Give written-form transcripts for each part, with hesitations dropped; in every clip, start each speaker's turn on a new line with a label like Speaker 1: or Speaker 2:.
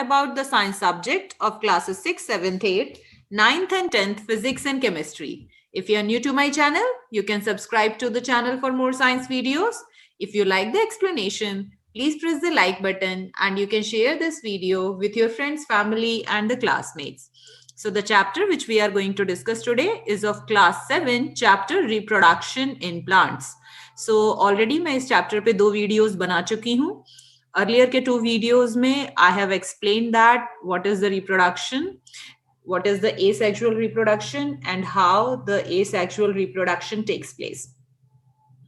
Speaker 1: about the science subject of classes 6th, 7th, 8th, 9th and 10th physics and chemistry. If you are new to my channel, you can subscribe to the channel for more science videos. If you like the explanation, please press the like button and you can share this video with your friends, family and the classmates. So the chapter which we are going to discuss today is of class 7, chapter reproduction in plants. So already मैं इस chapter पे 2 videos बना चुकी हूँ. Earlier के 2 videos में I have explained that what is the reproduction, what is the asexual reproduction and how the asexual reproduction takes place.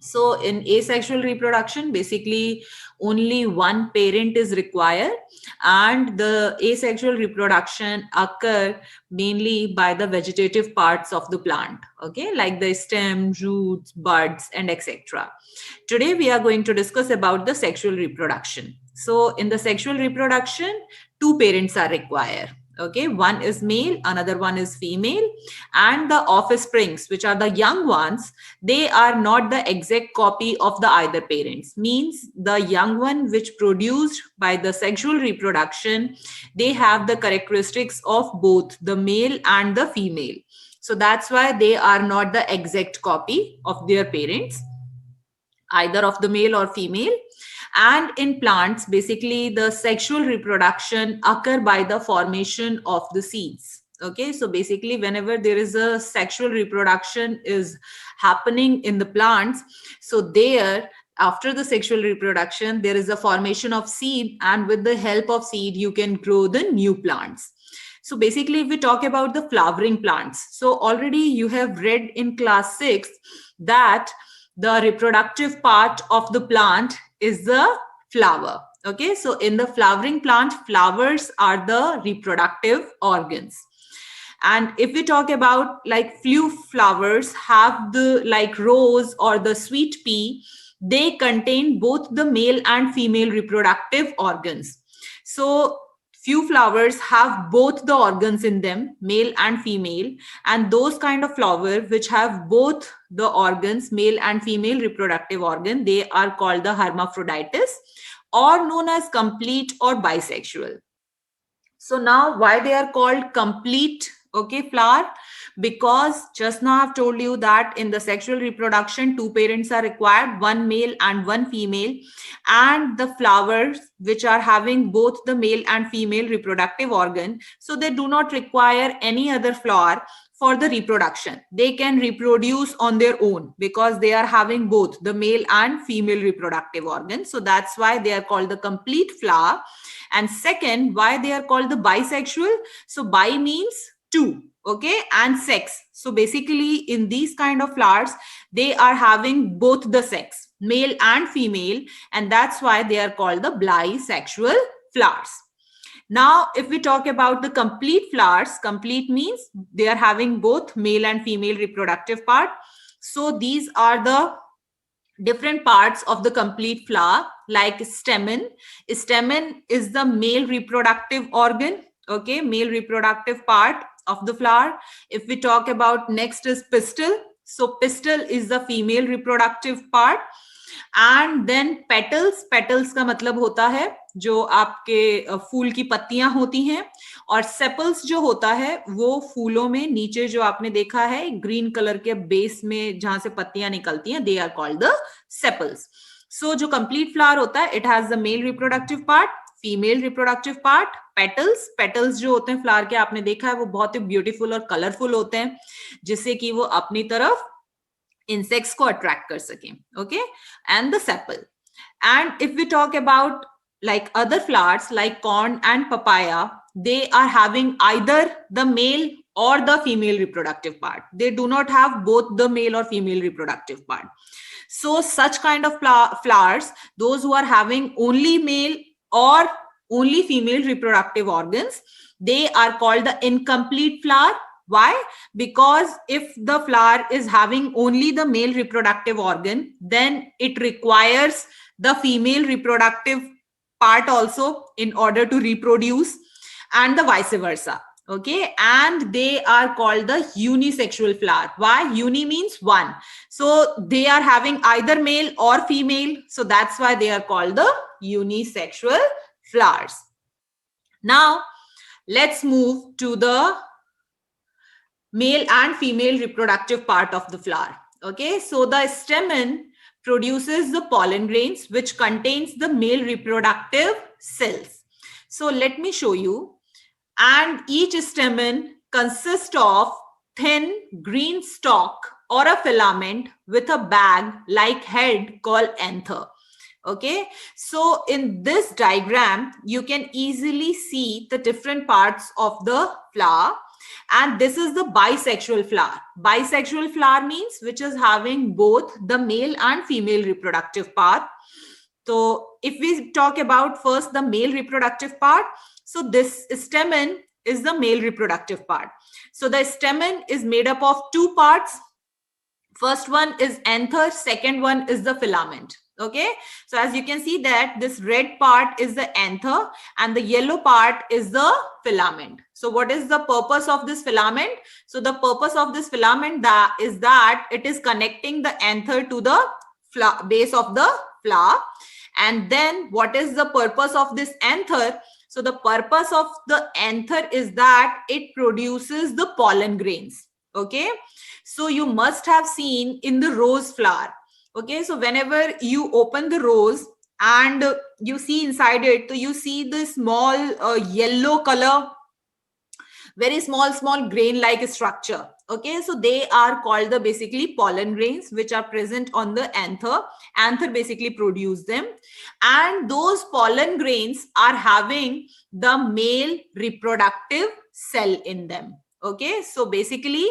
Speaker 1: So in asexual reproduction, basically only one parent is required and the asexual reproduction occur mainly by the vegetative parts of the plant, okay, like the stem, roots, buds and etc. Today we are going to discuss about the sexual reproduction. So in the sexual reproduction, 2 parents are required. Okay, one is male, another one is female, and the offsprings, which are the young ones, they are not the exact copy of the either parents. Means the young one which produced by the sexual reproduction, they have the characteristics of both the male and the female. So that's why they are not the exact copy of their parents, either of the male or female. And in plants, basically the sexual reproduction occur by the formation of the seeds. Okay, so basically whenever there is a sexual reproduction is happening in the plants, so there after the sexual reproduction there is a formation of seed, and with the help of seed you can grow the new plants. So basically if we talk about the flowering plants, so already you have read in class 6 that the reproductive part of the plant is the flower. Okay, so in the flowering plant, flowers are the reproductive organs. And if we talk about like few flowers have the like rose or the sweet pea, they contain both the male and female reproductive organs. So few flowers have both the organs in them, male and female, and those kind of flower which have both the organs, male and female reproductive organ, they are called the hermaphrodites or known as complete or bisexual. So now why they are called complete, okay, flower? Because just now I've told you that in the sexual reproduction 2 parents are required, one male and one female, and the flowers which are having both the male and female reproductive organ, so they do not require any other flower for the reproduction. They can reproduce on their own because they are having both the male and female reproductive organs. So that's why they are called the complete flower. And second, why they are called the bisexual? So bi means 2, okay, and sex. So basically in these kind of flowers, they are having both the sex, male and female, and that's why they are called the bisexual flowers. Now, if we talk about the complete flowers, complete means they are having both male and female reproductive part. So these are the different parts of the complete flower, like stamen. Stamen is the male reproductive organ, okay, male reproductive part of the flower. If we talk about next is pistil. So pistil is the female reproductive part. And then petals, petals का मतलब होता है जो आपके फूल की पत्तियां होती हैं, और सेपल्स जो होता है वो फूलों में नीचे जो आपने देखा है ग्रीन कलर के बेस में जहां से पत्तियां निकलती हैं, they are called the sepals. So जो कंप्लीट फ्लावर होता है it has the male reproductive part, female reproductive part, petals. Petals जो होते हैं फ्लावर के आपने देखा है वो बहुत ही ब्यूटीफुल और कलरफुल होते हैं जिससे कि वो अपनी तरफ insects को attract कर सकें, okay, and the sepal. And if we talk about like other flowers like corn and papaya, they are having either the male or the female reproductive part. They do not have both the male or female reproductive part. So such kind of flowers, those who are having only male or only female reproductive organs, they are called the incomplete flower. Why? Because if the flower is having only the male reproductive organ, then it requires the female reproductive part also in order to reproduce, and the vice versa. Okay, and they are called the unisexual flower. Why? Uni means one. So they are having either male or female. So that's why they are called the unisexual flowers. Now let's move to the male and female reproductive part of the flower. Okay, so the stamen produces the pollen grains which contains the male reproductive cells. So let me show you. And each stamen consists of thin green stalk or a filament with a bag like head called anther. Okay, so in this diagram you can easily see the different parts of the flower, and this is the bisexual flower. Bisexual flower means which is having both the male and female reproductive part. So if we talk about first the male reproductive part, so this stamen is the male reproductive part. So the stamen is made up of two parts. First one is anther, second one is the filament. Okay, so as you can see that this red part is the anther and the yellow part is the filament. So what is the purpose of this filament? So the purpose of this filament is that it is connecting the anther to the base of the flower. And then what is the purpose of this anther? So the purpose of the anther is that it produces the pollen grains. Okay, so you must have seen in the rose flower. Okay, so whenever you open the rose and you see inside it, so you see the small yellow color, very small grain like structure. Okay, so they are called the basically pollen grains which are present on the anther. Anther basically produce them, and those pollen grains are having the male reproductive cell in them. Okay, so basically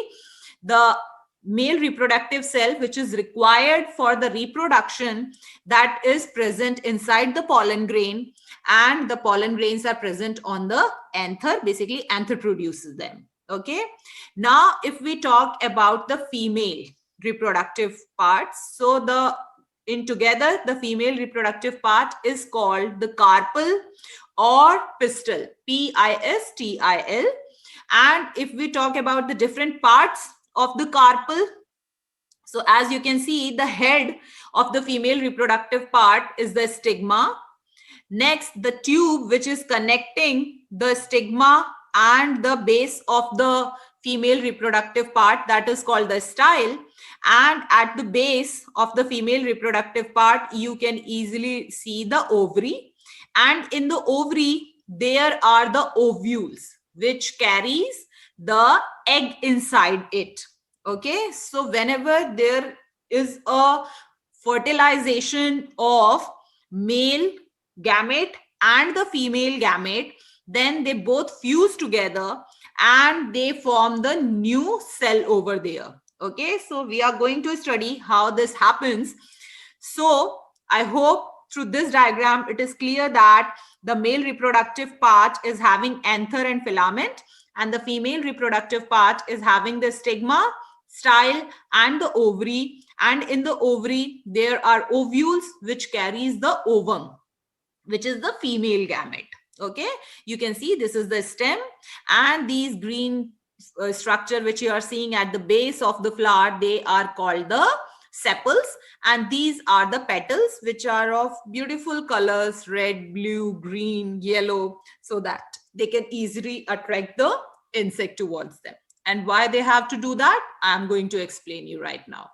Speaker 1: the male reproductive cell which is required for the reproduction, that is present inside the pollen grain, and the pollen grains are present on the anther. Basically anther produces them. Okay, now if we talk about the female reproductive parts, so the the female reproductive part is called the carpel or pistil, pistil. And if we talk about the different parts of the carpel, so as you can see, the head of the female reproductive part is the stigma. Next, the tube which is connecting the stigma and the base of the female reproductive part, that is called the style. And at the base of the female reproductive part, you can easily see the ovary. And in the ovary, there are the ovules which carries the egg inside it. Okay, so whenever there is a fertilization of male gamete and the female gamete, then they both fuse together and they form the new cell over there. Okay, so we are going to study how this happens. So I hope through this diagram it is clear that the male reproductive part is having anther and filament, and the female reproductive part is having the stigma, style, and the ovary. And in the ovary there are ovules which carries the ovum, which is the female gamete. Okay, you can see this is the stem, and these green structure which you are seeing at the base of the flower, they are called the sepals, and these are the petals which are of beautiful colors, red, blue, green, yellow, so that they can easily attract the insect towards them. And why they have to do that, I'm going to explain you right now.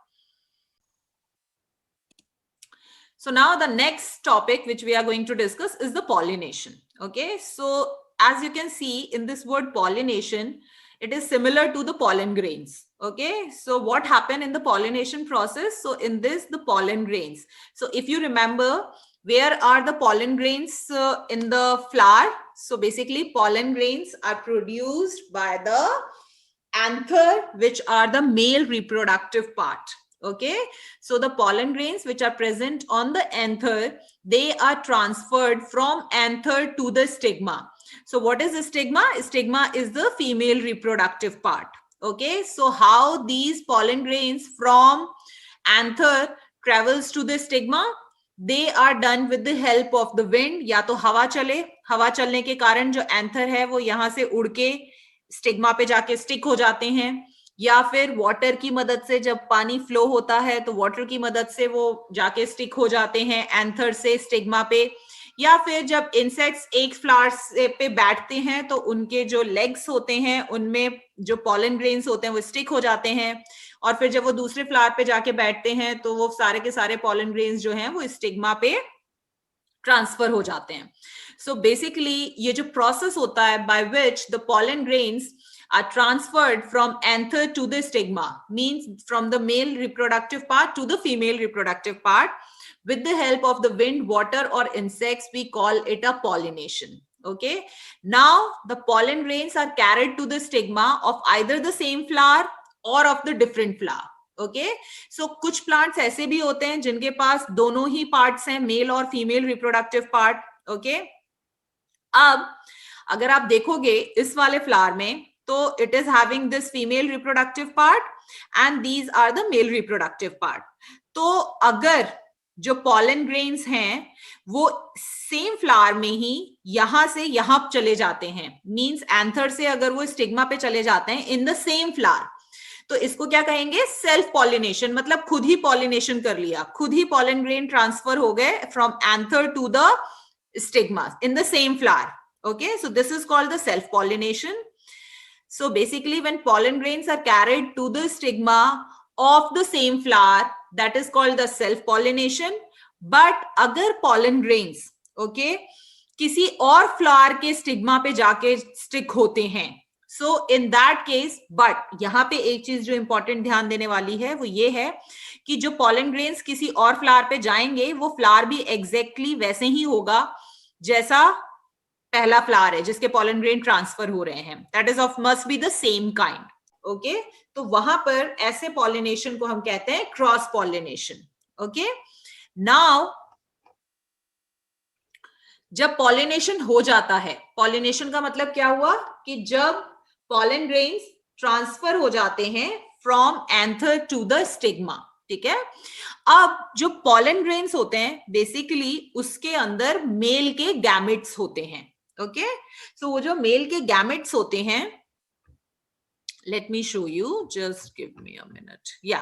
Speaker 1: So now the next topic which we are going to discuss is the pollination. Okay, so as you can see in this word pollination, it is similar to the pollen grains. Okay, so what happened in the pollination process? So in this, the pollen grains. So if you remember, where are the pollen grains in the flower? So basically pollen grains are produced by the anther, which are the male reproductive part. Okay, so the pollen grains which are present on the anther, they are transferred from anther to the stigma. So what is the stigma? Stigma is the female reproductive part. Okay, so how these pollen grains from anther travels to the stigma? They are done with the help of the wind. या तो हवा चले, हवा चलने के कारण जो anther है वो यहाँ से उड़ के स्टिग्मा पे जाके स्टिक हो जाते हैं, या फिर वाटर की मदद से, जब पानी फ्लो होता है तो वाटर की मदद से वो जाके स्टिक हो जाते हैं एंथर से स्टिग्मा पे, या फिर जब इंसेक्ट्स एक फ्लावर पे बैठते हैं तो उनके जो लेग्स होते हैं उनमें जो पॉलन ग्रेन्स होते हैं वो स्टिक हो जाते हैं, और फिर जब वो दूसरे फ्लावर पे जाके बैठते हैं तो वो सारे के सारे पॉलन ग्रेन्स जो हैं वो स्टिग्मा पे ट्रांसफर हो जाते हैं. सो बेसिकली ये जो प्रोसेस होता है by which the pollen grains are transferred from anther to the stigma, means from the male reproductive part to the female reproductive part with the help of the wind, water or insects. We call it a pollination. Okay, now the pollen grains are carried to the stigma of either the same flower or of the different flower. Okay, so कुछ plants ऐसे भी होते हैं जिनके पास दोनों ही parts हैं, मेल और फीमेल रिप्रोडक्टिव पार्ट. ओके, अब अगर आप देखोगे इस वाले फ्लावर में तो it is having this female reproductive part and these are the male reproductive part. तो अगर जो पॉलन ग्रेन्स हैं वो सेम फ्लावर में ही यहां से यहां चले जाते हैं, मींस एंथर से अगर वो स्टिग्मा पे चले जाते हैं इन द सेम फ्लावर, तो इसको क्या कहेंगे, सेल्फ पॉलिनेशन. मतलब खुद ही पॉलिनेशन कर लिया, खुद ही पॉलन ग्रेन ट्रांसफर हो गए from anther to the stigma in the same flower. Okay, so this is called the self-pollination. So basically when pollen grains are carried to the stigma of the same flower, that is called the self-pollination. But अगर pollen grains, okay, किसी और flower के stigma पे जाके stick होते हैं, so in that case, but यहाँ पे एक चीज जो इंपॉर्टेंट ध्यान देने वाली है वो ये है कि जो pollen grains किसी और फ्लावर पे जाएंगे वो फ्लावर भी एग्जैक्टली वैसे ही होगा जैसा पहला फ्लावर है जिसके पॉलन ग्रेन ट्रांसफर हो रहे हैं. That is of must be the same kind. Okay, तो वहां पर ऐसे पॉलिनेशन को हम कहते हैं क्रॉस पॉलिनेशन. ओके, नाउ जब पॉलिनेशन हो जाता है, पॉलिनेशन का मतलब क्या हुआ कि जब पॉलन ग्रेन्स ट्रांसफर हो जाते हैं from anther to the stigma. ठीक है, अब जो पॉलन ग्रेन्स होते हैं बेसिकली उसके अंदर मेल के गैमेट्स होते हैं. ओके, सो वो जो मेल के गैमेट्स होते हैं, late me show you, just give me a minute. या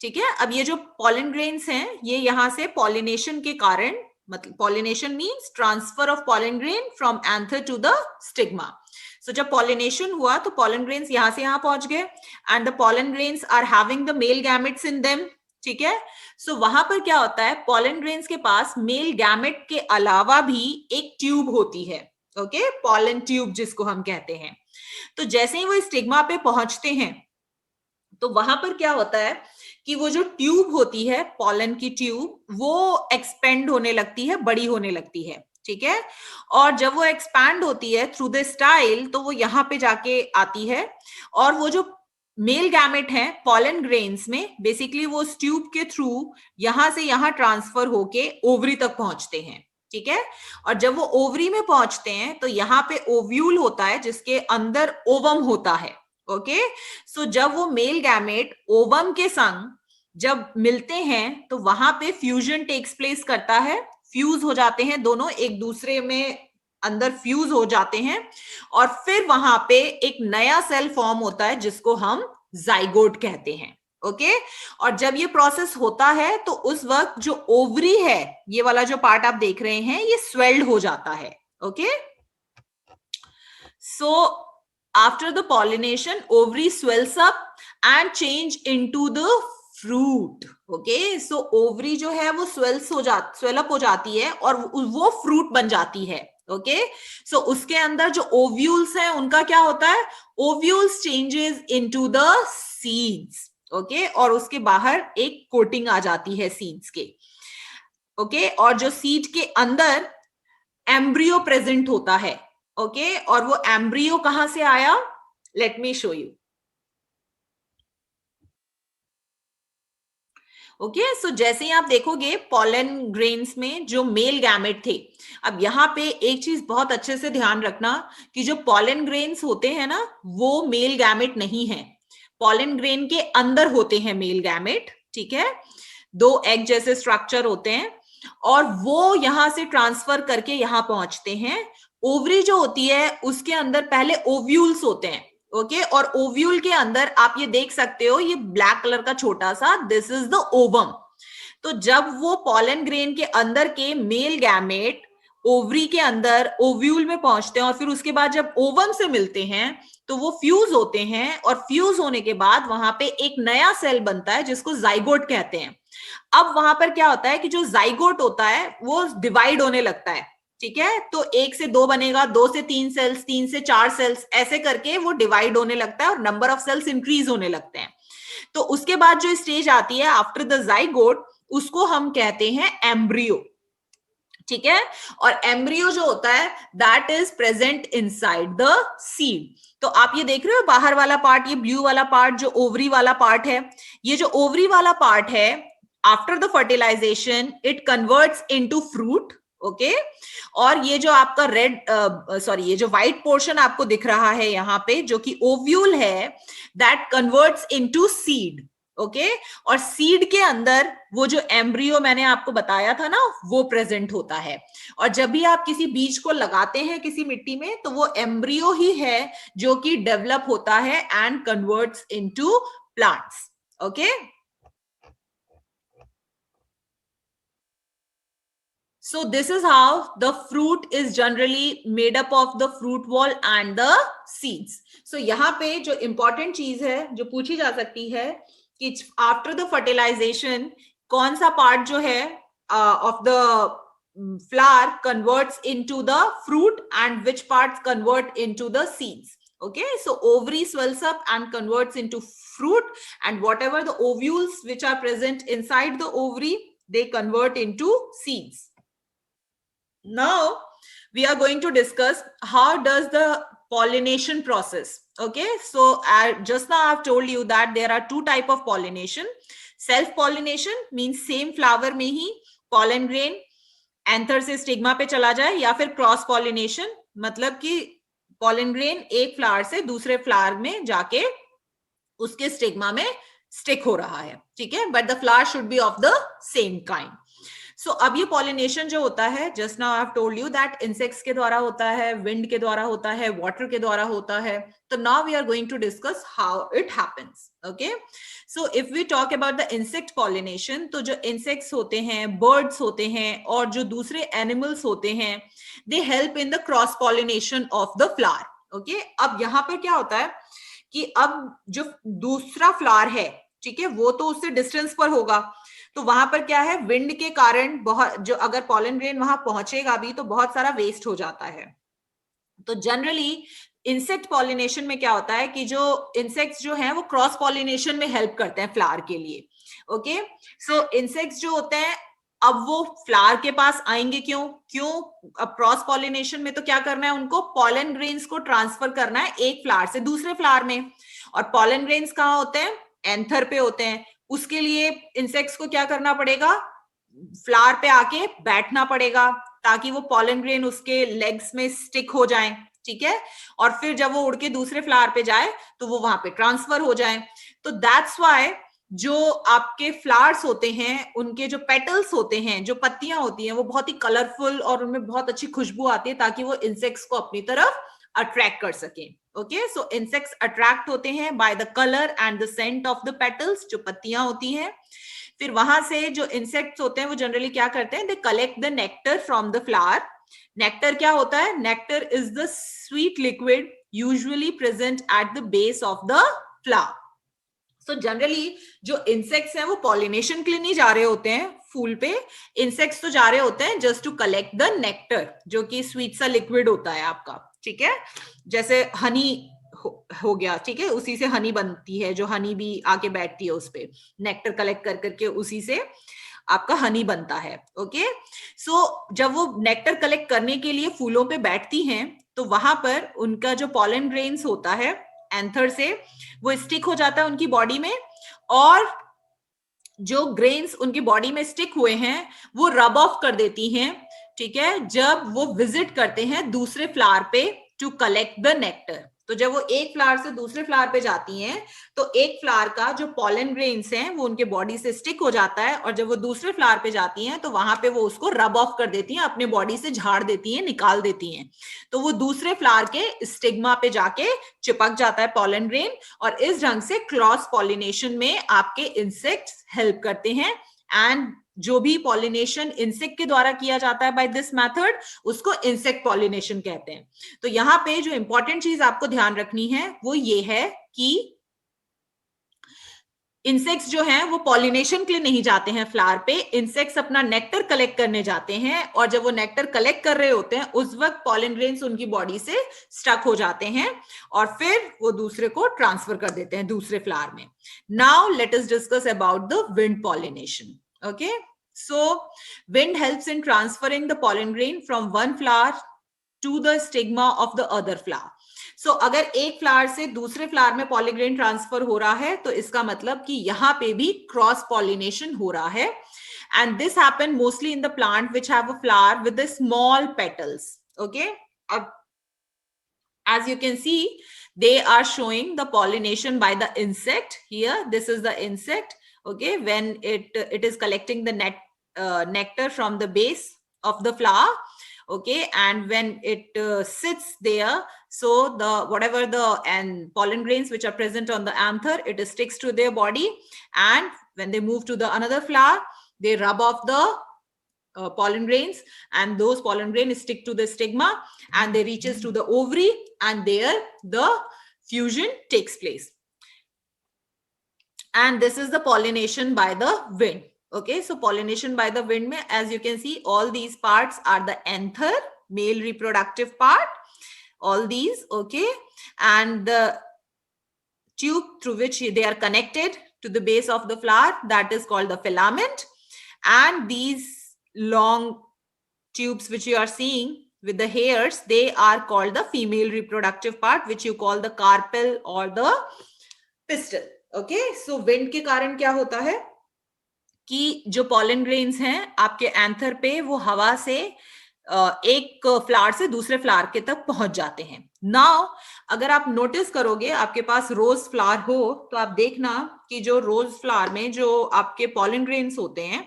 Speaker 1: ठीक है, अब ये जो पॉलन ग्रेन्स हैं ये यहां से पॉलिनेशन के कारण, मतलब pollination means transfer of pollen grain from anther to the stigma. So जब पॉलिनेशन हुआ तो पॉलन ग्रेन्स यहां से यहां पहुंच गए and the pollen grains are having the male gametes in them. ठीक है, सो वहां पर क्या होता है, पॉलन ग्रेन्स के पास मेल गैमेट के अलावा भी एक ट्यूब होती है. ओके, पॉलन ट्यूब जिसको हम कहते हैं. तो जैसे ही वो स्टिग्मा पे पहुंचते हैं तो वहां पर क्या होता है कि वो जो ट्यूब होती है, पॉलन की ट्यूब, वो एक्सपेंड होने लगती है, बड़ी होने लगती है. ठीक है, और जब वो एक्सपैंड होती है थ्रू द स्टाइल तो वो यहाँ पे जाके आती है और वो जो मेल गैमेट है पॉलन ग्रेन्स में, बेसिकली वो उस ट्यूब के थ्रू यहां से यहां ट्रांसफर होके ओवरी तक पहुंचते हैं. ठीक है, और जब वो ओवरी में पहुंचते हैं तो यहाँ पे ओव्यूल होता है जिसके अंदर ओवम होता है. ओके, सो जब वो मेल गैमेट ओवम के संग जब मिलते हैं तो वहां पे फ्यूजन टेक्स प्लेस करता है, फ्यूज हो जाते हैं दोनों एक दूसरे में, अंदर फ्यूज हो जाते हैं और फिर वहां पे एक नया सेल फॉर्म होता है जिसको हम जाइगोट कहते हैं. ओके, और जब ये प्रोसेस होता है तो उस वक्त जो ओवरी है, ये वाला जो पार्ट आप देख रहे हैं, ये स्वेल्ड हो जाता है. Okay, so after the pollination ovary swells up and change into the fruit. Okay, so ovary जो है वो स्वेलअप हो जाती है और वो फ्रूट बन जाती है. ओके, सो उसके अंदर जो ओव्यूल्स हैं उनका क्या होता है, ovules changes into the seeds. Okay, और उसके बाहर एक कोटिंग आ जाती है सीड्स के. ओके, और जो सीड के अंदर एम्ब्रियो प्रेजेंट होता है. ओके, और वो एम्ब्रियो कहां से आया, let me show you. Okay, so जैसे ही आप देखोगे पॉलन ग्रेन्स में जो मेल गैमेट थे, अब यहाँ पे एक चीज बहुत अच्छे से ध्यान रखना कि जो पॉलन ग्रेन्स होते हैं ना वो मेल गैमेट नहीं है, पॉलन ग्रेन के अंदर होते हैं मेल गैमेट. ठीक है, दो एग जैसे स्ट्रक्चर होते हैं और वो यहां से ट्रांसफर करके यहां पहुंचते हैं. ओवरी जो होती है उसके अंदर पहले ओव्यूल्स होते हैं. ओके, और ओव्यूल के अंदर आप ये देख सकते हो, ये ब्लैक कलर का छोटा सा, दिस इज द ओवम. तो जब वो पॉलन ग्रेन के अंदर के मेल गैमेट ओवरी के अंदर ओव्यूल में पहुंचते हैं और फिर उसके बाद जब ओवम से मिलते हैं तो वो फ्यूज होते हैं और फ्यूज होने के बाद वहां पे एक नया सेल बनता है जिसको जाइगोट कहते हैं। अब वहां पर क्या होता है कि जो जाइगोट होता है वो डिवाइड होने लगता है, ठीक है। तो 1 से 2 बनेगा, 2 से 3 सेल्स, 3 से 4 सेल्स, ऐसे करके वो डिवाइड होने लगता है और नंबर ऑफ सेल्स इंक्रीज होने लगते हैं। तो उसके बाद जो स्टेज आती है आफ्टर द जाइगोट, उसको हम कहते हैं एम्ब्रियो, ठीक है। और एम्ब्रियो जो होता है that is present inside the seed. तो आप ये देख रहे हो बाहर वाला पार्ट, ये ब्लू वाला पार्ट जो ओवरी वाला पार्ट है, ये जो ओवरी वाला पार्ट है after the fertilization it converts into fruit, okay. और ये जो आपका रेड सॉरी ये जो व्हाइट पोर्शन आपको दिख रहा है यहाँ पे जो कि ओव्यूल है, that converts into seed, okay. और सीड के अंदर वो जो एम्ब्रियो मैंने आपको बताया था ना वो प्रेजेंट होता है। और जब भी आप किसी बीज को लगाते हैं किसी मिट्टी में तो वो एम्ब्रियो ही है जो कि डेवलप होता है and converts into plants, okay. So this is how the fruit is generally made up of the fruit wall and the seeds. So यहाँ पे जो important चीज है जो पूछी जा सकती है कि after the fertilization कौन सा part जो है of the flower converts into the fruit and which parts convert into the seeds. Okay, so ovary swells up and converts into fruit, and whatever the ovules which are present inside the ovary, they convert into seeds. Now we are going to discuss how does the pollination process. Okay, so just now I've told you that there are two type of pollination. Self pollination means same flower में ही pollen grain anther से stigma पे चला जाए, या फिर cross pollination मतलब कि pollen grain एक फ्लावर से दूसरे फ्लावर में जाके उसके स्टिग्मा में स्टिक हो रहा है, ठीक है, but the flower should be of the same kind. So अब ये पॉलिनेशन जो होता है just now I have told you that insects के द्वारा होता है, विंड के द्वारा होता है, वाटर के द्वारा होता है। तो now we are going to discuss how it happens, okay. So if we talk about the insect pollination, तो जो इंसेक्ट्स होते हैं, बर्ड्स होते हैं और जो दूसरे एनिमल्स होते हैं, they help in the cross pollination of the flower, okay. अब यहाँ पर क्या होता है कि अब जो दूसरा फ्लावर है, ठीक है, वो तो उससे डिस्टेंस पर होगा, तो वहां पर क्या है, विंड के कारण बहुत जो अगर पॉलन ग्रेन वहां पहुंचेगा भी तो बहुत सारा वेस्ट हो जाता है। तो जनरली इंसेक्ट पॉलिनेशन में क्या होता है कि जो इंसेक्ट्स जो हैं वो क्रॉस पॉलिनेशन में हेल्प करते हैं फ्लावर के लिए, ओके। सो इंसेक्ट्स जो होते हैं अब वो फ्लावर के पास आएंगे क्यों, अब क्रॉस पॉलिनेशन में तो क्या करना है, उनको पॉलन ग्रेन्स को ट्रांसफर करना है एक फ्लावर से दूसरे फ्लावर में, और पॉलन ग्रेन्स कहाँ होते हैं, एंथर पे होते हैं। उसके लिए इंसेक्ट्स को क्या करना पड़ेगा, फ्लावर पे आके बैठना पड़ेगा ताकि वो पॉलन ग्रेन उसके लेग्स में स्टिक हो जाएं, ठीक है, और फिर जब वो उड़ के दूसरे फ्लावर पे जाए तो वो वहां पे ट्रांसफर हो जाए। तो दैट्स व्हाई जो आपके फ्लावर्स होते हैं उनके जो पेटल्स होते हैं, जो पत्तियां होती हैं, वो बहुत ही कलरफुल और उनमें बहुत अच्छी खुशबू आती है ताकि वो इंसेक्ट्स को अपनी तरफ अट्रैक्ट कर सके, ओके। सो इंसेक्ट्स अट्रैक्ट होते हैं by the colour and the scent of the petals, जो पत्तियां होती हैं। फिर वहां से जो इंसेक्ट्स होते हैं वो जनरली क्या करते हैं, they collect the nectar from the flower. Nectar क्या होता है, nectar is the sweet liquid usually present at the base of the flower. So generally जो इंसेक्ट्स हैं वो पॉलिनेशन के लिए नहीं जा रहे होते हैं फूल पे, इंसेक्ट्स तो जा रहे होते हैं just to collect the nectar, जो कि स्वीट सा लिक्विड होता है आपका, ठीक है, जैसे हनी हो गया, ठीक है, उसी से हनी बनती है, जो हनी भी आके बैठती है उस पे, नेक्टर कलेक्ट कर करके उसी से आपका हनी बनता है, ओके। सो जब वो नेक्टर कलेक्ट करने के लिए फूलों पे बैठती हैं तो वहां पर उनका जो पॉलन ग्रेन्स होता है एंथर से वो स्टिक हो जाता है उनकी बॉडी में, और जो ग्रेन्स उनकी बॉडी में स्टिक हुए हैं वो रब ऑफ कर देती हैं, ठीक है, जब वो विजिट करते हैं दूसरे फ्लावर पे टू कलेक्ट द नेक्टर। तो जब वो एक फ्लावर से दूसरे फ्लावर पे जाती हैं तो एक फ्लावर का जो पॉलन ग्रेन्स हैं वो उनके बॉडी से स्टिक हो जाता है, और जब वो दूसरे फ्लावर पे जाती हैं तो वहां पे वो उसको रब ऑफ कर देती हैं, अपने बॉडी से झाड़ देती हैं, निकाल देती हैं, तो वो दूसरे फ्लावर के स्टिग्मा पे जाके चिपक जाता है पॉलन ग्रेन, और इस ढंग से क्रॉस पॉलिनेशन में आपके इंसेक्ट्स हेल्प करते हैं एंड जो भी पॉलिनेशन इंसेक्ट के द्वारा किया जाता है बाय दिस मेथड, उसको इंसेक्ट पॉलिनेशन कहते हैं। तो यहाँ पे जो इंपॉर्टेंट चीज आपको ध्यान रखनी है वो ये है कि इंसेक्ट्स जो हैं वो पॉलिनेशन के लिए नहीं जाते हैं फ्लावर पे, इंसेक्ट्स अपना नेक्टर कलेक्ट करने जाते हैं, और जब वो नेक्टर कलेक्ट कर रहे होते हैं उस वक्त पॉलन ग्रेन्स उनकी बॉडी से स्टक हो जाते हैं और फिर वो दूसरे को ट्रांसफर कर देते हैं दूसरे फ्लावर में। Now let us discuss about the wind pollination. Okay, so wind helps in transferring the pollen grain from one flower to the stigma of the other flower. So अगर एक फ्लावर से दूसरे flower में pollen grain transfer हो रहा है तो इसका मतलब कि यहां पे भी क्रॉस पॉलिनेशन हो रहा है, and this happen mostly in the plant which have a flower with the small petals. Okay, अब as you can see they are showing the pollination by the insect here. This is the insect, okay, when it is collecting the nectar from the base of the flower, okay, and when it sits there, so the whatever the and pollen grains which are present on the anther, it sticks to their body, and when they move to the another flower they rub off the pollen grains, and those pollen grains stick to the stigma and they reaches to the ovary, and there the fusion takes place, and this is the pollination by the wind. Okay, so pollination by the wind mein, as you can see all these parts are the anther, male reproductive part, all these, okay, and the tube through which they are connected to the base of the flower, that is called the filament, and these long tubes which you are seeing with the hairs, they are called the female reproductive part, which you call the carpel or the pistil. Okay, so wind के कारण क्या होता है कि जो pollen grains हैं आपके anther पे वो हवा से एक फ्लावर से दूसरे फ्लावर के तक पहुंच जाते हैं। नाउ अगर आप नोटिस करोगे आपके पास रोज फ्लावर हो तो आप देखना कि जो रोज फ्लावर में जो आपके pollen grains होते हैं,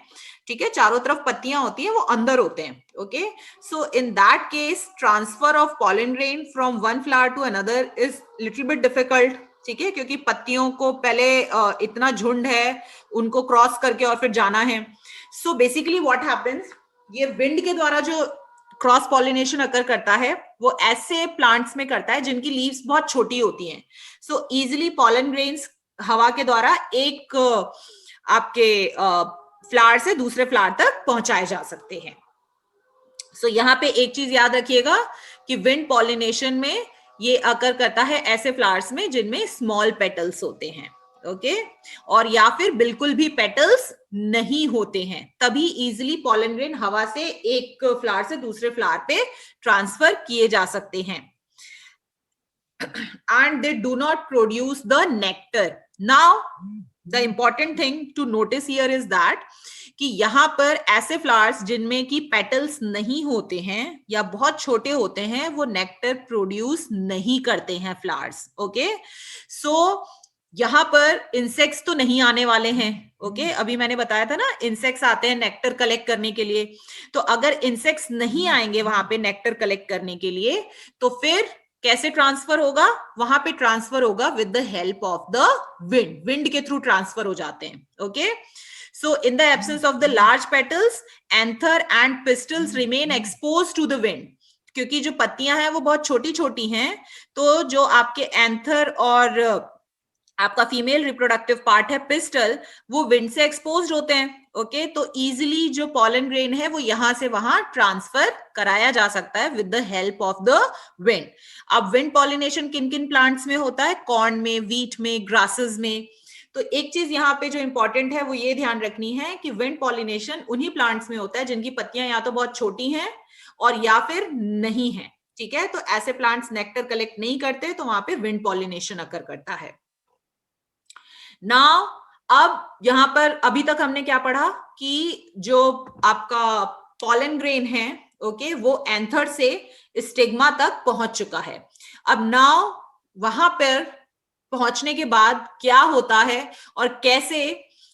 Speaker 1: ठीक है, चारों तरफ पत्तियां होती हैं, वो अंदर होते हैं। Okay, so in that case transfer of pollen grain from one flower to another is little bit difficult, ठीक है, क्योंकि पत्तियों को पहले इतना झुंड है उनको क्रॉस करके और फिर जाना है। सो बेसिकली व्हाट हैपेंस, ये विंड के द्वारा जो क्रॉस पॉलिनेशन अकर करता है वो ऐसे प्लांट्स में करता है जिनकी लीव्स बहुत छोटी होती हैं। सो इजिली pollen grains हवा के द्वारा एक आपके फ्लावर से दूसरे फ्लावर तक पहुंचाए जा सकते हैं। सो यहाँ पे एक चीज याद रखिएगा कि विंड पॉलिनेशन में ये अकर करता है ऐसे फ्लावर्स में जिनमें स्मॉल पेटल्स होते हैं, ओके, और या फिर बिल्कुल भी पेटल्स नहीं होते हैं, तभी इजिली pollen grain हवा से एक फ्लावर से दूसरे फ्लावर पे ट्रांसफर किए जा सकते हैं, and they do not produce the nectar. Now the important thing to notice here is that कि यहाँ पर ऐसे फ्लावर्स जिनमें की पेटल्स नहीं होते हैं या बहुत छोटे होते हैं वो नेक्टर प्रोड्यूस नहीं करते हैं फ्लावर्स। ओके, सो यहाँ पर इंसेक्ट्स तो नहीं आने वाले हैं। ओके, अभी मैंने बताया था ना इंसेक्ट्स आते हैं नेक्टर कलेक्ट करने के लिए, तो अगर इंसेक्ट्स नहीं आएंगे वहां पे नेक्टर कलेक्ट करने के लिए तो फिर कैसे ट्रांसफर होगा, वहां पे ट्रांसफर होगा with the help of the wind, wind के थ्रू ट्रांसफर हो जाते हैं। Okay, so in the absence of the large petals, anther and pistils remain exposed to the wind. क्योंकि जो पत्तियां हैं वो बहुत छोटी छोटी हैं, तो जो आपके एंथर और आपका फीमेल रिप्रोडक्टिव पार्ट है पिस्टल, वो विंड से एक्सपोज होते हैं। ओके, तो इजिली जो pollen grain है वो यहां से वहां ट्रांसफर कराया जा सकता है with the help of the wind. अब विंड पॉलिनेशन किन किन प्लांट्स में होता है, कॉर्न में, व्हीट में, ग्रासेस में। तो एक चीज यहाँ पे जो इंपॉर्टेंट है वो ये ध्यान रखनी है कि विंड पॉलिनेशन उन्हीं प्लांट्स में होता है जिनकी पत्तियां या तो बहुत छोटी हैं और या फिर नहीं है, ठीक है, तो ऐसे प्लांट्स नेक्टर कलेक्ट नहीं करते, तो वहां पे विंड पॉलिनेशन अकर करता है। नाउ अब यहां पर अभी तक हमने क्या पढ़ा कि जो आपका pollen grain है, ओके, वो एंथर से स्टिग्मा तक पहुंच चुका है। अब नाउ वहां पर पहुंचने के बाद क्या होता है और कैसे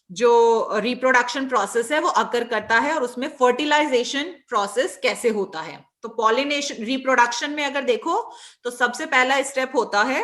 Speaker 1: जो रिप्रोडक्शन प्रोसेस है वो अकर करता है और उसमें फर्टिलाइजेशन प्रोसेस कैसे होता है। तो पॉलिनेशन रिप्रोडक्शन में अगर देखो तो सबसे पहला स्टेप होता है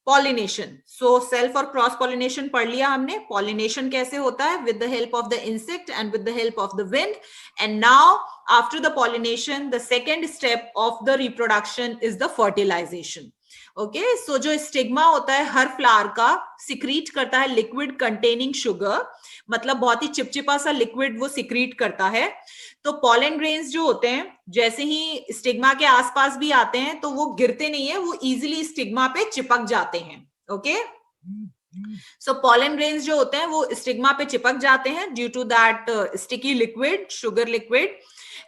Speaker 1: पॉलिनेशन, सो सेल्फ और क्रॉस पॉलिनेशन पढ़ लिया हमने. पॉलिनेशन कैसे होता है? With the help of the insect and with the help of the wind. And now after the pollination the second step of the reproduction is the fertilization. Okay, so जो stigma होता है हर flower का, secrete करता है liquid containing sugar, मतलब बहुत ही चिपचिपा सा लिक्विड वो सिक्रीट करता है. तो पॉलन ग्रेन्स जो होते हैं जैसे ही स्टिग्मा के आसपास भी आते हैं तो वो गिरते नहीं है, वो इजीली स्टिग्मा पे चिपक जाते हैं. ओके, सो पॉलन ग्रेन्स जो होते हैं वो स्टिग्मा पे चिपक जाते हैं due to that sticky liquid, sugar liquid,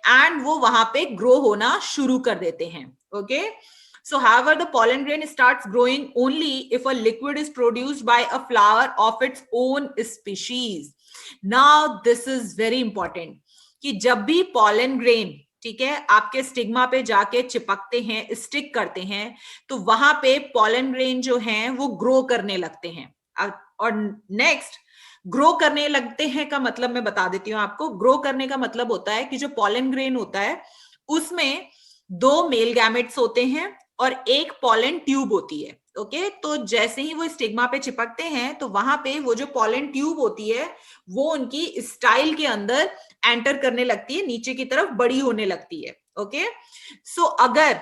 Speaker 1: and वो वहां पे ग्रो होना शुरू कर देते हैं. Okay, so however the pollen grain starts growing only if a liquid is produced by a flower of its own species. Now this is very important कि जब भी pollen grain, ठीक है, आपके स्टिग्मा पे जाके चिपकते हैं, स्टिक करते हैं, तो वहां पे pollen grain जो हैं वो ग्रो करने लगते हैं. और नेक्स्ट, ग्रो करने लगते हैं का मतलब मैं बता देती हूँ आपको. ग्रो करने का मतलब होता है कि जो pollen grain होता है उसमें 2 मेल गैमेट्स होते हैं और एक पॉलन ट्यूब होती है. ओके, तो जैसे ही वो स्टिग्मा पे चिपकते हैं तो वहां पे वो जो पॉलन ट्यूब होती है वो उनकी स्टाइल के अंदर एंटर करने लगती है, नीचे की तरफ बड़ी होने लगती है. ओके, सो अगर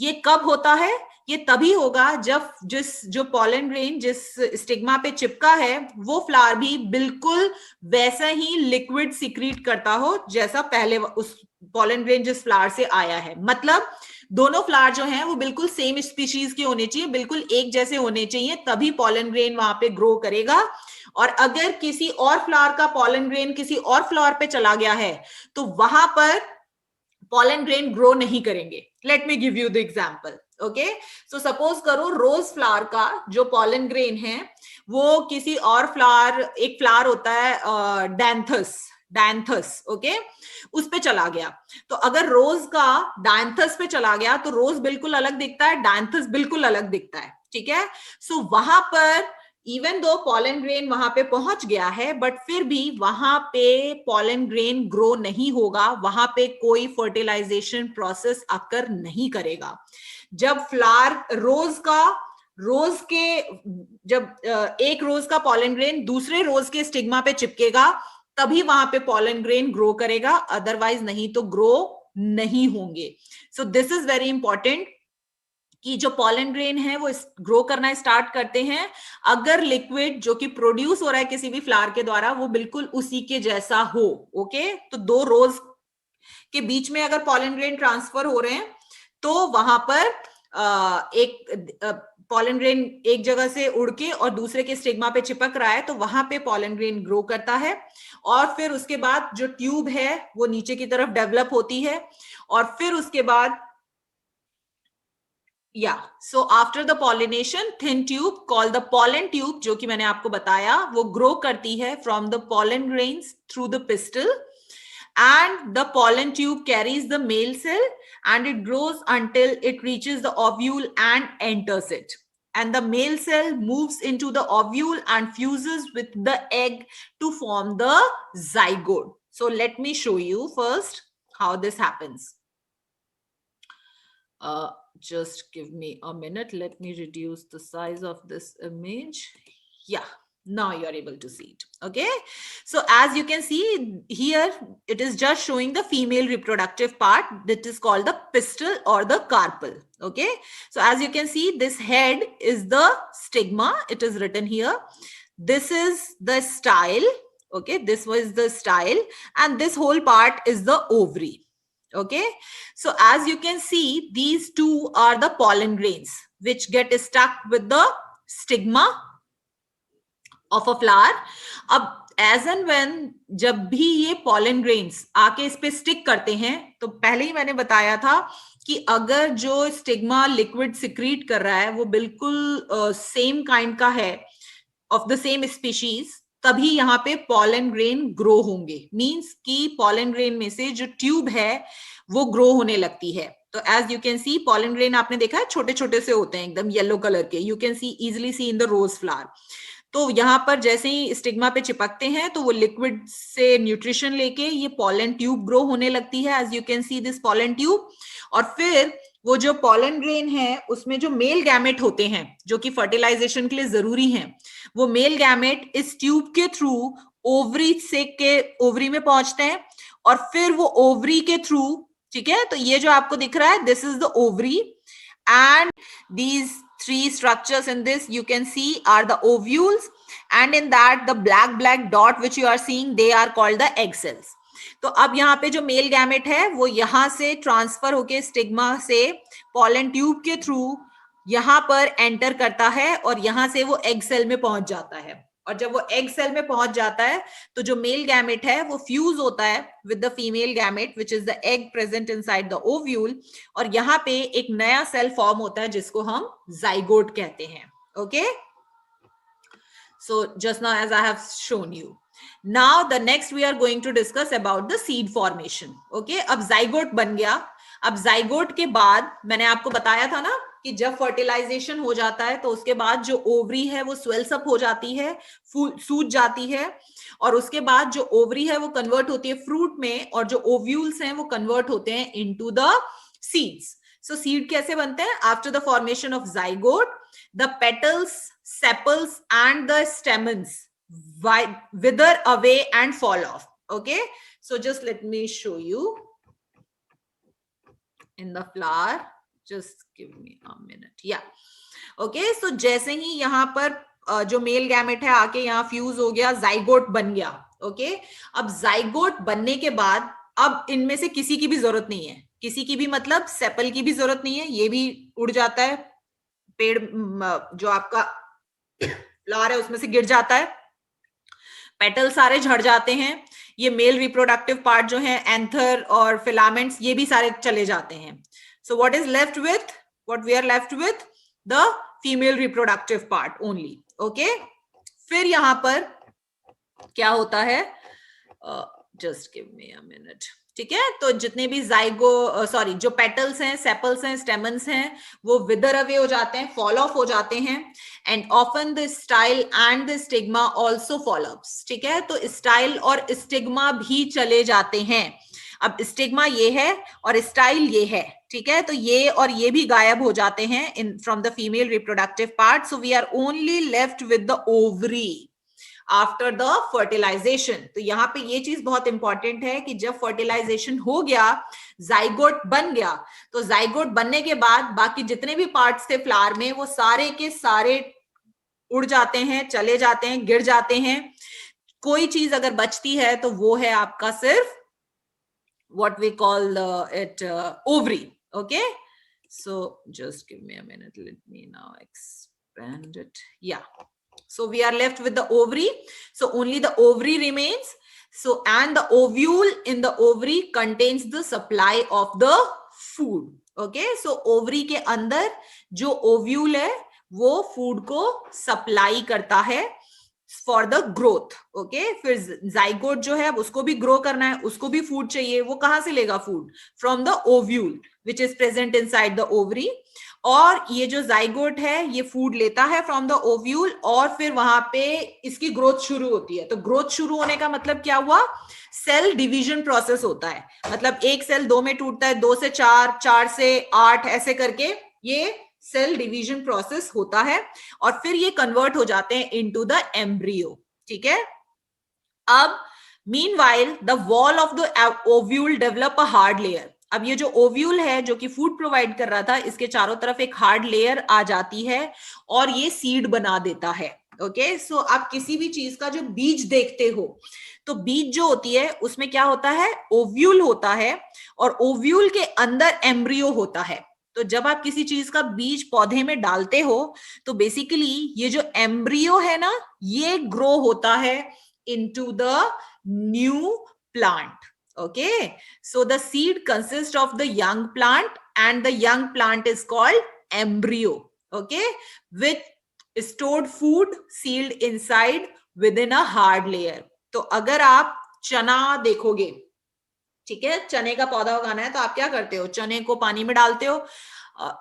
Speaker 1: ये कब होता है? ये तभी होगा जब जो पॉलन ग्रेन जिस स्टिग्मा पे चिपका है वो फ्लावर भी बिल्कुल वैसा ही लिक्विड सिक्रीट करता हो जैसा पहले उस पॉलन ग्रेन जिस फ्लावर से आया है. मतलब दोनों फ्लावर जो हैं वो बिल्कुल सेम स्पीशीज के होने चाहिए, बिल्कुल एक जैसे होने चाहिए, तभी पॉलन ग्रेन वहां पे ग्रो करेगा. और अगर किसी और फ्लावर का पॉलन ग्रेन किसी और फ्लावर पे चला गया है तो वहां पर पॉलन ग्रेन ग्रो नहीं करेंगे. Let me give you the example. Okay, so suppose करो रोज फ्लावर का जो पॉलन ग्रेन है वो किसी और फ्लावर, एक फ्लावर होता है डायंथस, ओके, उस पे चला गया. तो अगर रोज का डायंथस पे चला गया तो रोज बिल्कुल अलग दिखता है, डायंथस बिल्कुल अलग दिखता है. ठीक है, सो वहां पर इवन दो पॉलन ग्रेन वहां पे पहुंच गया है बट फिर भी वहां पे पॉलन ग्रेन ग्रो नहीं होगा, वहां पे कोई फर्टिलाइजेशन प्रोसेस अकर नहीं करेगा. जब फ्लावर रोज के जब एक रोज का पॉलन ग्रेन दूसरे रोज के स्टिग्मा पे चिपकेगा तभी वहां पे पॉलन ग्रेन ग्रो करेगा, अदरवाइज नहीं तो ग्रो नहीं होंगे. So this is very important कि जो पॉलन ग्रेन है वो ग्रो करना स्टार्ट करते हैं अगर लिक्विड जो कि प्रोड्यूस हो रहा है किसी भी फ्लावर के द्वारा वो बिल्कुल उसी के जैसा हो. ओके, तो 2 रोज के बीच में अगर पॉलन ग्रेन ट्रांसफर हो रहे हैं तो वहां पर एक पॉलन ग्रेन एक जगह से उड़ के और दूसरे के स्टिग्मा पे चिपक रहा है तो वहां पे पॉलन ग्रेन ग्रो करता है. और फिर उसके बाद जो ट्यूब है वो नीचे की तरफ डेवलप होती है और फिर उसके बाद so after the pollination thin tube called the pollen tube जो कि मैंने आपको बताया वो ग्रो करती है from the pollen grains through the pistol and the pollen tube carries the male cell and it grows until it reaches the ovule and enters it, and the male cell moves into the ovule and fuses with the egg to form the zygote. So let me show you first how this happens. Just give me a minute, let me reduce the size of this image. Now you are able to see it. Okay, so as you can see here it is just showing the female reproductive part that is called the pistil or the carpel. Okay, so as you can see this head is the stigma, it is written here. This is the style. Okay, this was the style and this whole part is the ovary. Okay, so as you can see these two are the pollen grains which get stuck with the stigma of a flower. अब as and when जब भी ये pollen grains आके इस पे stick करते हैं तो पहले ही मैंने बताया था कि अगर जो स्टिग्मा लिक्विड सिक्रीट कर रहा है वो बिल्कुल सेम काइंड का है ऑफ द सेम स्पीशीज तभी यहाँ पे पॉलन ग्रेन ग्रो होंगे. मींस कि पॉलन ग्रेन में से जो ट्यूब है वो ग्रो होने लगती है. तो as you can see pollen grain आपने देखा है छोटे छोटे से होते हैं एकदम येलो कलर के. You can see easily see in the rose flower. तो यहाँ पर जैसे ही स्टिग्मा पे चिपकते हैं तो वो लिक्विड से न्यूट्रिशन लेके ये पॉलन ट्यूब ग्रो होने लगती है. As you can see this pollen tube. और फिर वो जो पॉलन ग्रेन है उसमें जो मेल गैमेट होते हैं जो कि फर्टिलाइजेशन के लिए जरूरी हैं, वो मेल गैमेट इस ट्यूब के थ्रू ओवरी से के ओवरी में पहुंचते हैं और फिर वो ओवरी के थ्रू, ठीक है, तो ये जो आपको दिख रहा है this is the ovary and these three structures in this you can see are the ovules, and in that the black dot which you are seeing they are called the egg cells. तो अब यहाँ पे जो male gamete है वो यहाँ से transfer होके स्टिग्मा से पॉलन ट्यूब के थ्रू यहाँ पर एंटर करता है और यहाँ से वो एग सेल में पहुंच जाता है, और जब वो एग सेल में पहुंच जाता है तो जो मेल गैमेट है वो फ्यूज होता है with the female gamete which is the egg present inside the ovule, और यहाँ पे एक नया सेल फॉर्म होता है जिसको हम जाइगोट कहते हैं. Okay, so just now as I have shown you. Now the next we are going to discuss about the seed formation. Okay, अब जाइगोट बन गया. अब जाइगोट के बाद मैंने आपको बताया था ना कि जब फर्टिलाइजेशन हो जाता है तो उसके बाद जो ओवरी है वो स्वेल्स अप हो जाती है, सूज जाती है, और उसके बाद जो ओवरी है वो कन्वर्ट होती है फ्रूट में, और जो ओव्यूल्स हैं वो कन्वर्ट होते हैं into the seeds. So seed कैसे बनते हैं? After the formation of zygote the petals, sepals and the stamens wither away and fall off. Okay, so just let me show you in the flower. Just give me a minute. Yeah. Okay, so जैसे ही यहाँ पर जो male gamete है आके यहाँ fuse हो गया, zygote बन गया. ओके, अब जाइगोट बनने के बाद अब इनमें से किसी की भी जरूरत नहीं है, किसी की भी मतलब सेपल की भी जरूरत नहीं है, ये भी उड़ जाता है, पेड़ जो आपका फ्लावर है उसमें से गिर जाता है, पेटल सारे झड़ जाते हैं, ये मेल रिप्रोडक्टिव पार्ट जो है एंथर और फिलामेंट्स ये भी सारे चले जाते हैं. So what is left with, what we are left with, the female reproductive part only. Okay, फिर यहां पर क्या होता है, just give me a minute. ठीक है, तो जितने भी जो पेटल्स हैं, सेपल्स हैं, स्टेमन्स हैं, वो विदर अवे हो जाते हैं, फॉल ऑफ हो जाते हैं, and often the style and the stigma also fall of. ठीक है, तो स्टाइल और स्टिग्मा भी चले जाते हैं. अब स्टिग्मा ये है और स्टाइल ये है. ठीक है, तो ये और ये भी गायब हो जाते हैं in from the female reproductive part. So we are only left with the ovary after the fertilization. तो यहाँ पे ये चीज बहुत इंपॉर्टेंट है कि जब फर्टिलाइजेशन हो गया, जाइगोट बन गया, तो जाइगोट बनने के बाद बाकी जितने भी पार्ट्स थे फ्लावर में वो सारे के सारे उड़ जाते हैं, चले जाते हैं, गिर जाते हैं. कोई चीज अगर बचती है तो वो है आपका सिर्फ what we call it ovary. Okay, so just give me a minute, let me now expand it. Yeah, so we are left with the ovary, so only the ovary remains. So and the ovule in the ovary contains the supply of the food. Okay, so ovary के अंदर जो ovule है वो food को supply करता है for the growth. Okay, फिर zygote जो है उसको भी ग्रो करना है, उसको भी फूड चाहिए. वो कहां से लेगा food? From the ovule which is present inside the ovary. और ये जो जाइगोट है ये फूड लेता है फ्रॉम द ओव्यूल और फिर वहां पे इसकी ग्रोथ शुरू होती है. तो ग्रोथ शुरू होने का मतलब क्या हुआ? सेल डिवीजन प्रोसेस होता है. मतलब एक सेल 2 में टूटता है, 2 से 4, 4 से 8, ऐसे करके ये सेल डिवीजन प्रोसेस होता है और फिर ये कन्वर्ट हो जाते हैं इनटू द एम्ब्रियो. ठीक है, अब meanwhile the wall of the ovule develop a hard layer. अब ये जो ओव्यूल है जो कि फूड प्रोवाइड कर रहा था, इसके चारों तरफ एक हार्ड लेयर आ जाती है और ये सीड बना देता है. ओके, सो आप किसी भी चीज का जो बीज देखते हो तो बीज जो होती है उसमें क्या होता है? ओव्यूल होता है और ओव्यूल के अंदर एम्ब्रियो होता है. तो जब आप किसी चीज का बीज पौधे में डालते हो तो बेसिकली ये जो एम्ब्रियो है ना, ये ग्रो होता है into the new plant. Okay, so the seed consist of the young plant and the young plant is called embryo. Okay, with stored food sealed inside with in a hard layer. तो अगर आप चना देखोगे, ठीक है, चने का पौधा उगाना है तो आप क्या करते हो? चने को पानी में डालते हो,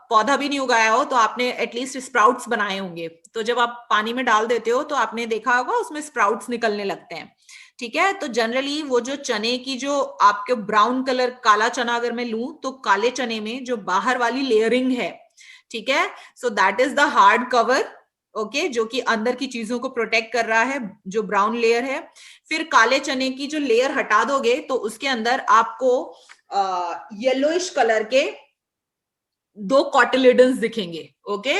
Speaker 1: पौधा भी नहीं उगाया हो तो आपने एटलीस्ट स्प्राउट्स बनाए होंगे. तो जब आप पानी में डाल देते हो तो आपने देखा होगा उसमें स्प्राउट्स निकलने लगते हैं. ठीक है। तो जनरली वो जो चने की जो आपके ब्राउन कलर, काला चना अगर मैं लूं तो काले चने में जो बाहर वाली लेयरिंग है, ठीक है, so that is the hard cover, okay, जो कि अंदर की चीजों को प्रोटेक्ट कर रहा है, जो ब्राउन लेयर है। फिर काले चने की जो लेयर हटा दोगे तो उसके अंदर आपको येलोइश कलर के 2 कॉटिलिडन्स दिखेंगे, ओके।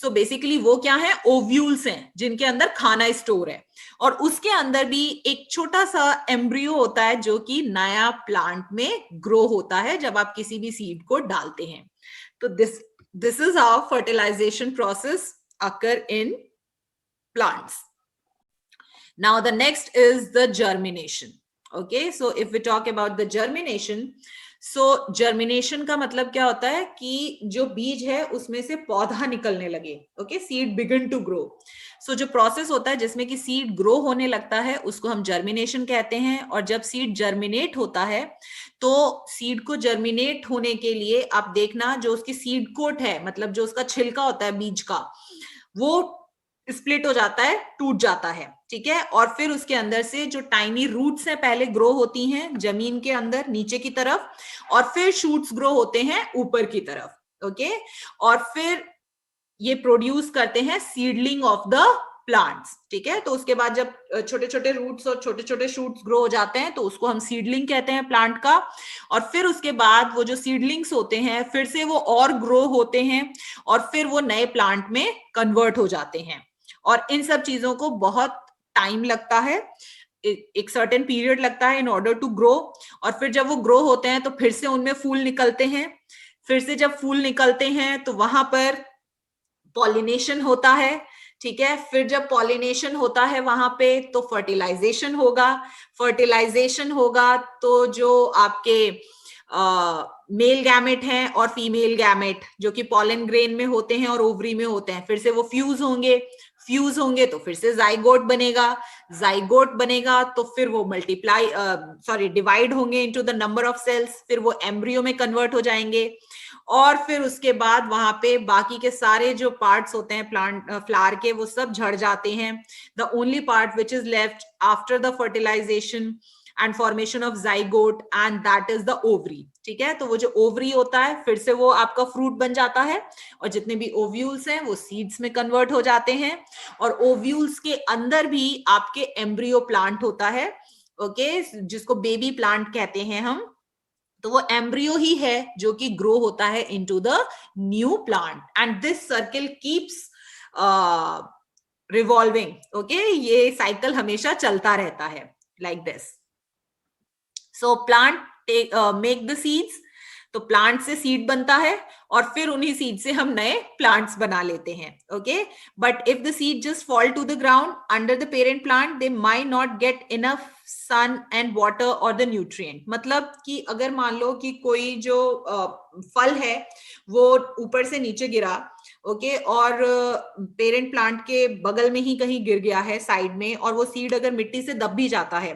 Speaker 1: सो बेसिकली वो क्या है, ओव्यूल्स हैं जिनके अंदर खाना स्टोर है, और उसके अंदर भी एक छोटा सा एम्ब्रियो होता है जो कि नया प्लांट में ग्रो होता है जब आप किसी भी सीड को डालते हैं। तो this is how fertilization process occur in plants. Now the next is the germination. Okay, so if we talk about the germination, so germination का मतलब क्या होता है कि जो बीज है उसमें से पौधा निकलने लगे, okay, seed begin to grow. So जो प्रोसेस होता है जिसमें कि सीड ग्रो होने लगता है उसको हम जर्मिनेशन कहते हैं। और जब सीड जर्मिनेट होता है तो सीड को जर्मिनेट होने के लिए आप देखना, जो उसकी सीड कोट है, मतलब जो उसका छिलका होता है बीज का, वो स्प्लिट हो जाता है, टूट जाता है, ठीक है। और फिर उसके अंदर से जो टाइनी रूट्स हैं पहले ग्रो होती हैं जमीन के अंदर नीचे की तरफ, और फिर शूट्स ग्रो होते हैं ऊपर की तरफ, ओके। और फिर ये प्रोड्यूस करते हैं सीडलिंग ऑफ द प्लांट्स, ठीक है। तो उसके बाद जब छोटे छोटे रूट्स और छोटे छोटे शूट्स ग्रो हो जाते हैं तो उसको हम सीडलिंग कहते हैं प्लांट का। और फिर उसके बाद वो जो सीडलिंग्स होते हैं फिर से वो और ग्रो होते हैं और फिर वो नए प्लांट में कन्वर्ट हो जाते हैं। और इन सब चीजों को बहुत टाइम लगता है, एक सर्टेन पीरियड लगता है इन ऑर्डर टू ग्रो। और फिर जब वो ग्रो होते हैं तो फिर से उनमें फूल निकलते हैं, फिर से जब फूल निकलते हैं तो वहां पर पॉलिनेशन होता है, ठीक है। फिर जब पॉलिनेशन होता है वहां पे तो फर्टिलाइजेशन होगा, फर्टिलाइजेशन होगा तो जो आपके मेल गैमेट हैं और फीमेल गैमेट जो कि पॉलन ग्रेन में होते हैं और ओवरी में होते हैं, फिर से वो फ्यूज होंगे, फ्यूज होंगे तो फिर से जाइगोट बनेगा, जाइगोट बनेगा तो फिर वो डिवाइड होंगे into the number of cells, फिर वो एम्ब्रियो में कन्वर्ट हो जाएंगे। और फिर उसके बाद वहां पे बाकी के सारे जो पार्ट्स होते हैं प्लांट फ्लावर के वो सब झड़ जाते हैं। The only part which is left after the fertilization and formation of zygote and that is the ovary, ठीक है। तो वो जो ओवरी होता है फिर से वो आपका फ्रूट बन जाता है और जितने भी ओव्यूल्स हैं वो सीड्स में कन्वर्ट हो जाते हैं। और ओव्यूल्स के अंदर भी आपके एम्ब्रियो प्लांट होता है, ओके, जिसको बेबी प्लांट कहते हैं हम। तो वो एम्ब्रियो ही है जो कि ग्रो होता है into the new plant and this circle keeps revolving, okay, ये साइकिल हमेशा चलता रहता है like this. So plant make the seeds, तो प्लांट से सीड बनता है और फिर उन्हीं सीड से हम नए प्लांट्स बना लेते हैं, okay. But if the seed just fall to the ground under the parent plant they might not get enough sun and water और द न्यूट्रिएंट। मतलब कि अगर मान लो कि कोई जो फल है वो ऊपर से नीचे गिरा, ओके, और पेरेंट प्लांट के बगल में ही कहीं गिर गया है साइड में, और वो सीड अगर मिट्टी से दब भी जाता है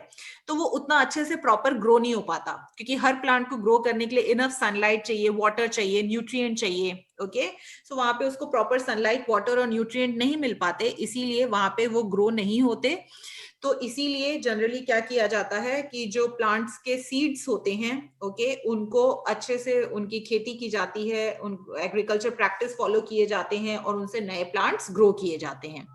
Speaker 1: तो वो उतना अच्छे से प्रॉपर ग्रो नहीं हो पाता, क्योंकि हर प्लांट को ग्रो करने के लिए इनफ सनलाइट चाहिए, वाटर चाहिए, न्यूट्रिएंट चाहिए, ओके। सो वहां पे उसको प्रॉपर सनलाइट, वाटर और न्यूट्रिएंट नहीं मिल पाते, इसीलिए वहां पे वो ग्रो नहीं होते। तो इसीलिए जनरली क्या किया जाता है कि जो प्लांट्स के सीड्स होते हैं, ओके, उनको अच्छे से उनकी खेती की जाती है, उन एग्रीकल्चर प्रैक्टिस फॉलो किए जाते हैं और उनसे नए प्लांट्स ग्रो किए जाते हैं,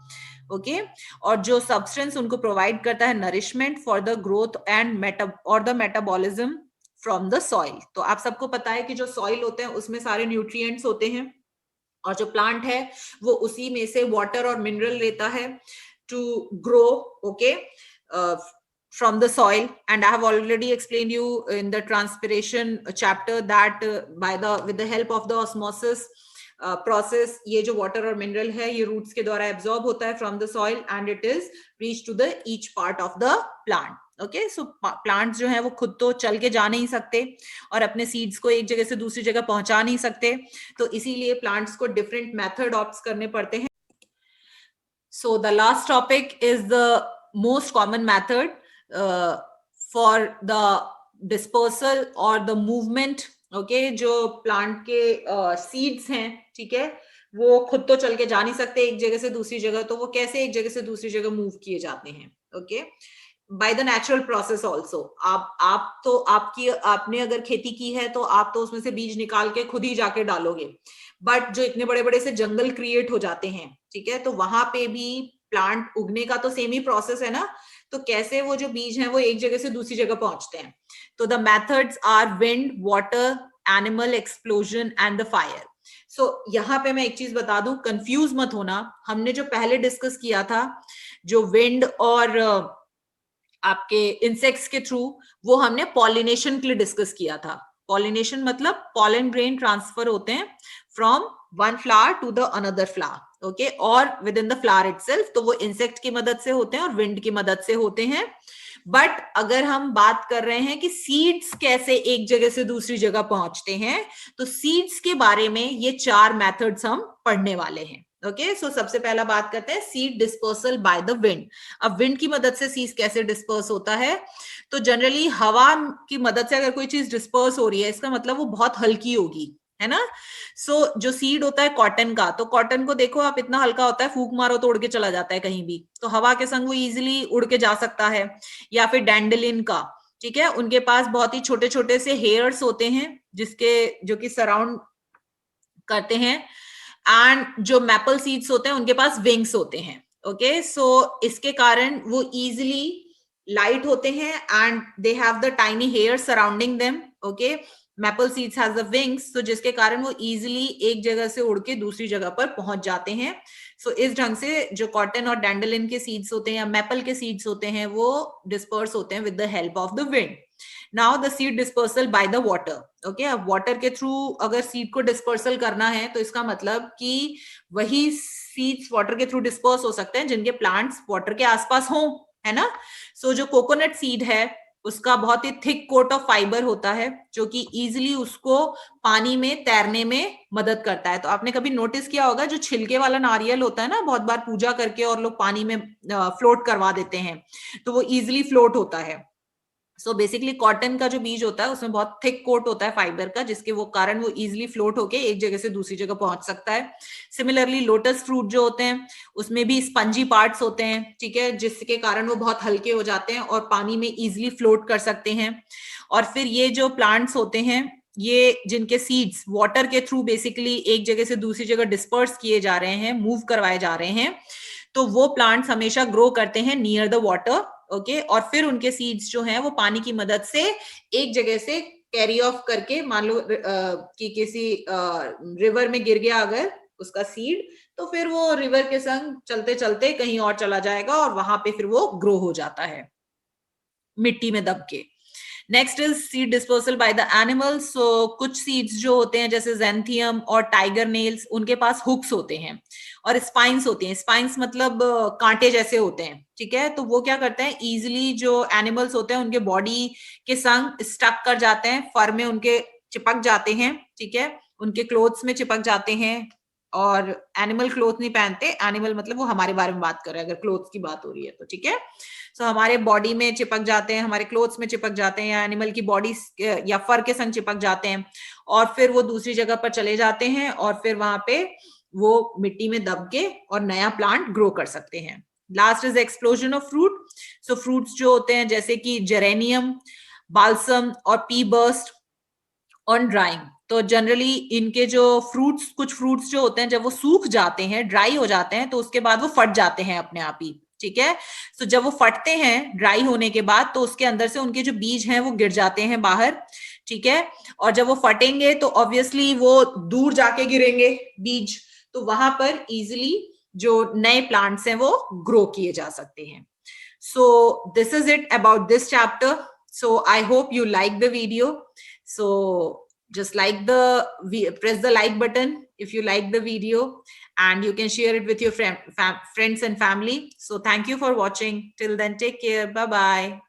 Speaker 1: ओके। और जो सब्सटेंस उनको प्रोवाइड करता है nourishment for the growth and the metabolism from the soil. तो आप सबको पता है कि जो सॉइल होते हैं उसमें सारे न्यूट्रिएंट्स होते हैं और जो प्लांट है वो उसी में से वाटर और मिनरल लेता है to grow, okay, from the soil. And I have already explained you in the transpiration chapter that with the help of the osmosis process ये जो water और mineral है ये roots के द्वारा absorb होता है from the soil and it is reached to the each part of the plant, okay. So plants जो है वो खुद तो चल के जा नहीं सकते और अपने सीड्स को एक जगह से दूसरी जगह पहुंचा नहीं सकते, तो इसीलिए प्लांट्स को डिफरेंट मेथड ऑप्ट करने पड़ते हैं। So the last topic is the most common method for the dispersal or the movement, okay, जो प्लांट के सीड्स हैं, ठीक है, वो खुद तो चल के जा नहीं सकते एक जगह से दूसरी जगह, तो वो कैसे एक जगह से दूसरी जगह मूव किए जाते हैं, okay. By the natural process also. आप तो आपने अगर खेती की है तो आप तो उसमें से बीज निकाल के खुद ही जाके डालोगे, बट जो इतने बड़े बड़े से जंगल क्रिएट हो जाते हैं, ठीक है, तो वहां पे भी प्लांट उगने का तो सेम ही प्रोसेस है ना, तो कैसे वो जो बीज हैं वो एक जगह से दूसरी जगह पहुंचते हैं। तो the methods are wind, water, animal explosion and the fire. So यहाँ पे मैं एक चीज बता दूं, कंफ्यूज मत होना, हमने जो पहले डिस्कस किया था जो विंड और आपके इंसेक्ट्स के थ्रू, वो हमने पॉलिनेशन के लिए डिस्कस किया था। पॉलिनेशन मतलब पॉलन ग्रेन ट्रांसफर होते हैं from one flower to the another flower, okay, और within the flower itself, तो वो इंसेक्ट की मदद से होते हैं और विंड की मदद से होते हैं। बट अगर हम बात कर रहे हैं कि सीड्स कैसे एक जगह से दूसरी जगह पहुंचते हैं, तो सीड्स के बारे में ये 4 मेथड्स हम पढ़ने वाले हैं। ओके, सो सबसे पहला बात करते हैं seed dispersal by the wind. अब विंड की मदद से सीड्स कैसे डिस्पर्स होता है, तो जनरली हवा की मदद से अगर कोई चीज डिस्पर्स हो रही है, इसका मतलब वो बहुत हल्की होगी, है ना। सो जो सीड होता है कॉटन का, तो कॉटन को देखो आप, इतना हल्का होता है, फूंक मारो तो उड़ के चला जाता है कहीं भी, तो हवा के संग वो इजिली उड़ के जा सकता है। या फिर डैंडलिन का, ठीक है, उनके पास बहुत ही छोटे छोटे से हेयर्स होते हैं जो कि सराउंड करते हैं। एंड जो मैपल सीड्स होते हैं उनके पास विंग्स होते हैं। ओके, सो इसके कारण वो इजिली लाइट होते हैं and they have the tiny hair surrounding them. Okay, maple seeds has the wings, तो जिसके कारण वो इजिली एक जगह से उड़ के दूसरी जगह पर पहुंच जाते हैं। सो इस ढंग से जो कॉटन और डैंडलिन के सीड्स होते हैं या मैपल के सीड्स होते हैं वो डिस्पर्स होते हैं with the help of the wind. Now the seed dispersal by the water. Okay, अब वाटर के थ्रू अगर सीड को डिस्पर्सल करना है तो इसका मतलब कि वही सीड्स वाटर के थ्रू डिस्पर्स हो सकते हैं जिनके प्लांट्स वाटर के आसपास हों, है ना। सो जो कोकोनट सीड है उसका बहुत ही थिक कोट ऑफ फाइबर होता है जो कि इजिली उसको पानी में तैरने में मदद करता है। तो आपने कभी नोटिस किया होगा जो छिलके वाला नारियल होता है ना, बहुत बार पूजा करके और लोग पानी में फ्लोट करवा देते हैं, तो वो इजिली फ्लोट होता है। सो बेसिकली कॉटन का जो बीज होता है उसमें बहुत थिक कोट होता है फाइबर का, जिसके वो कारण वो इजिली फ्लोट होके एक जगह से दूसरी जगह पहुंच सकता है। सिमिलरली लोटस फ्रूट जो होते हैं उसमें भी स्पंजी पार्ट्स होते हैं, ठीक है, जिसके कारण वो बहुत हल्के हो जाते हैं और पानी में इजिली फ्लोट कर सकते हैं। और फिर ये जो प्लांट्स होते हैं, ये जिनके सीड्स वाटर के थ्रू बेसिकली एक जगह से दूसरी जगह डिस्पर्स किए जा रहे हैं, मूव करवाए जा रहे हैं, तो वो प्लांट्स हमेशा ग्रो करते हैं नियर द वाटर। ओके, और फिर उनके सीड्स जो हैं वो पानी की मदद से एक जगह से कैरी ऑफ करके, मान लो कि किसी रिवर में गिर गया अगर उसका सीड, तो फिर वो रिवर के संग चलते चलते कहीं और चला जाएगा और वहां पे फिर वो ग्रो हो जाता है मिट्टी में दब के। Next is seed dispersal by the animals. सो कुछ सीड्स जो होते हैं जैसे जेंथियम और टाइगर नेल्स, उनके पास हुक्स होते हैं और स्पाइंस होती हैं। स्पाइंस मतलब कांटे जैसे होते हैं, ठीक है, तो वो क्या करते हैं, इजिली जो एनिमल्स होते हैं उनके बॉडी के संग स्टक कर जाते हैं, फर में उनके चिपक जाते हैं, ठीक है, उनके क्लोथ्स में चिपक जाते हैं। और एनिमल क्लोथ नहीं पहनते, एनिमल मतलब वो हमारे बारे में बात कर रहे हैं अगर क्लोथ्स की बात हो रही है तो, ठीक है। सो हमारे बॉडी में चिपक जाते हैं, हमारे क्लोथ्स में चिपक जाते हैं, या एनिमल की बॉडी या फर के संग चिपक जाते हैं और फिर वो दूसरी जगह पर चले जाते हैं और फिर वहां पे वो मिट्टी में दब के और नया प्लांट ग्रो कर सकते हैं। Last is explosion of fruit. So fruits जो होते हैं जैसे कि जेरेनियम, बाल्सम और पी बर्स्ट ऑन ड्राइंग, तो जनरली इनके जो कुछ फ्रूट्स जो होते हैं जब वो सूख जाते हैं, ड्राई हो जाते हैं, तो उसके बाद वो फट जाते हैं अपने आप ही, ठीक है। तो जब वो फटते हैं ड्राई होने के बाद, तो उसके अंदर से उनके जो बीज हैं वो गिर जाते हैं बाहर, ठीक है। और जब वो फटेंगे तो ऑब्वियसली वो दूर जाके गिरेंगे बीज, तो वहां पर इजिली जो नए प्लांट्स हैं वो ग्रो किए जा सकते हैं। So this is it about this chapter. So I hope you like the video. So just press the like button if you like the video, and you can share it with your friends and family. So thank you for watching. Till then, take care. Bye bye.